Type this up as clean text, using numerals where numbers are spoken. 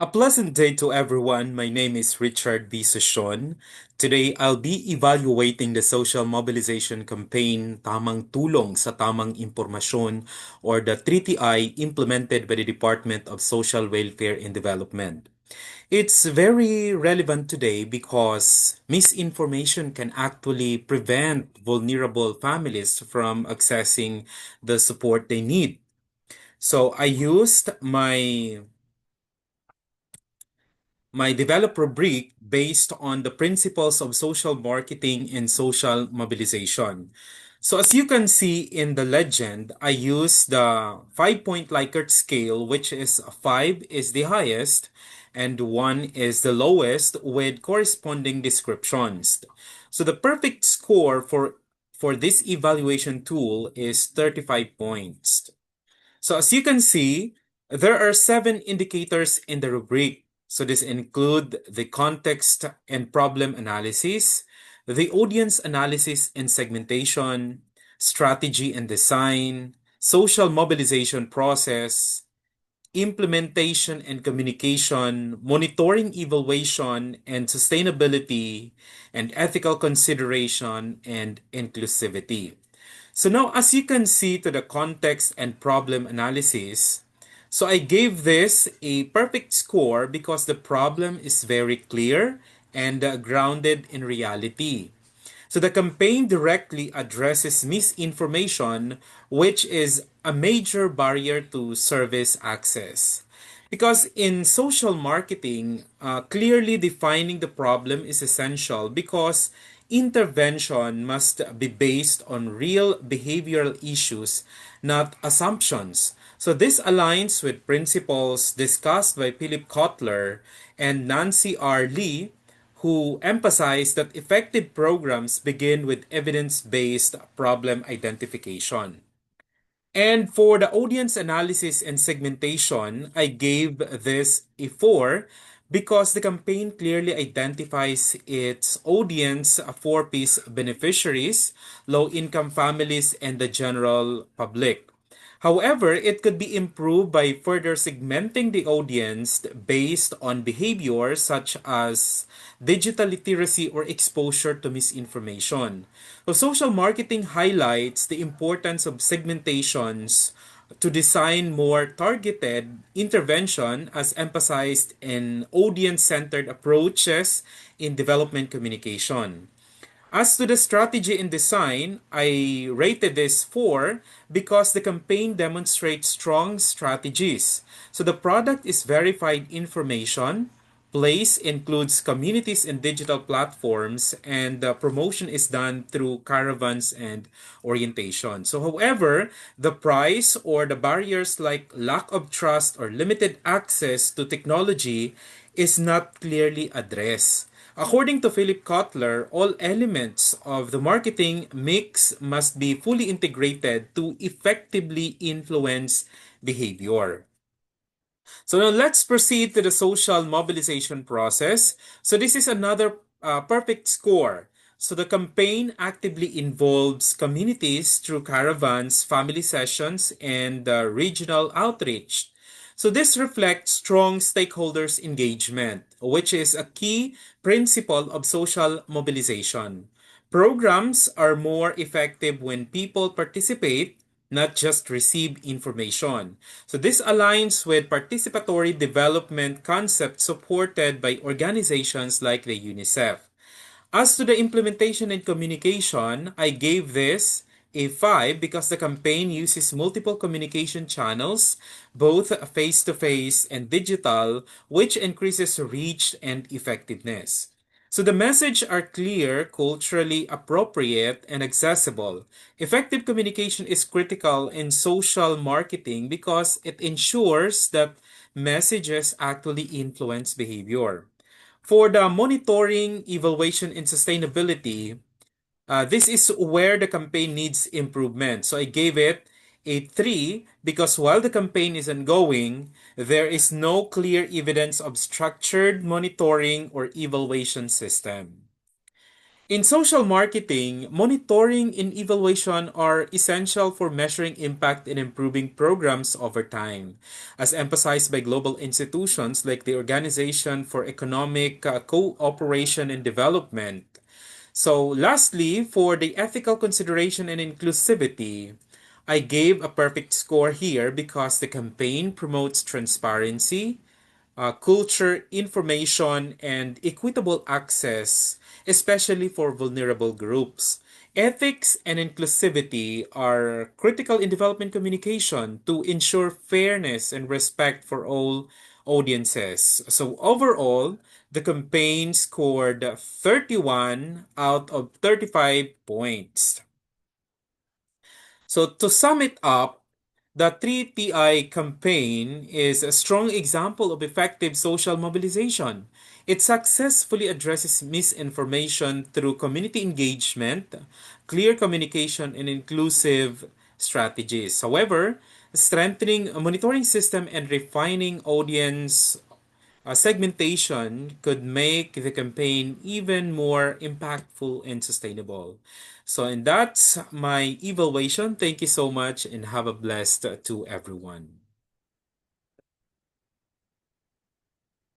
A pleasant day to everyone. My name is Richard B. Sushon. Today, I'll be evaluating the social mobilization campaign Tamang Tulong sa Tamang Impormasyon or the 3TI implemented by the Department of Social Welfare and Development. It's very relevant today because misinformation can actually prevent vulnerable families from accessing the support they need. So I used my develop rubric based on the principles of social marketing and social mobilization. So as you can see in the legend, I use the 5-point Likert scale, which is 5 is the highest and 1 is the lowest with corresponding descriptions. So the perfect score for this evaluation tool is 35 points. So as you can see, there are 7 indicators in the rubric. So this include the context and problem analysis, the audience analysis and segmentation, strategy and design, social mobilization process, implementation and communication, monitoring evaluation and sustainability, and ethical consideration and inclusivity. So now, as you can see to the context and problem analysis, so I gave this a perfect score because the problem is very clear and grounded in reality. So the campaign directly addresses misinformation, which is a major barrier to service access. Because in social marketing, clearly defining the problem is essential because intervention must be based on real behavioral issues, not assumptions. So this aligns with principles discussed by Philip Kotler and Nancy R. Lee, who emphasized that effective programs begin with evidence-based problem identification. And for the audience analysis and segmentation, I gave this a 4 because the campaign clearly identifies its audience, 4-piece beneficiaries, low-income families, and the general public. However, it could be improved by further segmenting the audience based on behavior such as digital literacy or exposure to misinformation. So social marketing highlights the importance of segmentations to design more targeted intervention as emphasized in audience-centered approaches in development communication. As to the strategy and design, I rated this 4 because the campaign demonstrates strong strategies. So the product is verified information, place includes communities and digital platforms, and the promotion is done through caravans and orientation. So however, the price or the barriers like lack of trust or limited access to technology is not clearly addressed. According to Philip Kotler, all elements of the marketing mix must be fully integrated to effectively influence behavior. So now let's proceed to the social mobilization process. So this is another perfect score. So the campaign actively involves communities through caravans, family sessions, and regional outreach. So this reflects strong stakeholders engagement, which is a key principle of social mobilization. Programs are more effective when people participate, not just receive information. So this aligns with participatory development concepts supported by organizations like the UNICEF. As to the implementation and communication, I gave this a 5 because the campaign uses multiple communication channels, both face to face and digital, which increases reach and effectiveness. So the message are clear, culturally appropriate, and accessible. Effective communication is critical in social marketing because it ensures that messages actually influence behavior. For the monitoring, evaluation, and sustainability, this is where the campaign needs improvement. So I gave it a 3 because while the campaign is ongoing, there is no clear evidence of structured monitoring or evaluation system. In social marketing, monitoring and evaluation are essential for measuring impact and improving programs over time, as emphasized by global institutions like the Organization for Economic Cooperation and Development. So, lastly, for the ethical consideration and inclusivity, I gave a perfect score here because the campaign promotes transparency, culture, information, and equitable access, especially for vulnerable groups. Ethics and inclusivity are critical in development communication to ensure fairness and respect for all audiences. So, overall, the campaign scored 31 out of 35 points. So to sum it up, the 3TI campaign is a strong example of effective social mobilization. It successfully addresses misinformation through community engagement, clear communication, and inclusive strategies. However, strengthening a monitoring system and refining audience segmentation could make the campaign even more impactful and sustainable. So, and that's my evaluation. Thank you so much and have a blessed to everyone.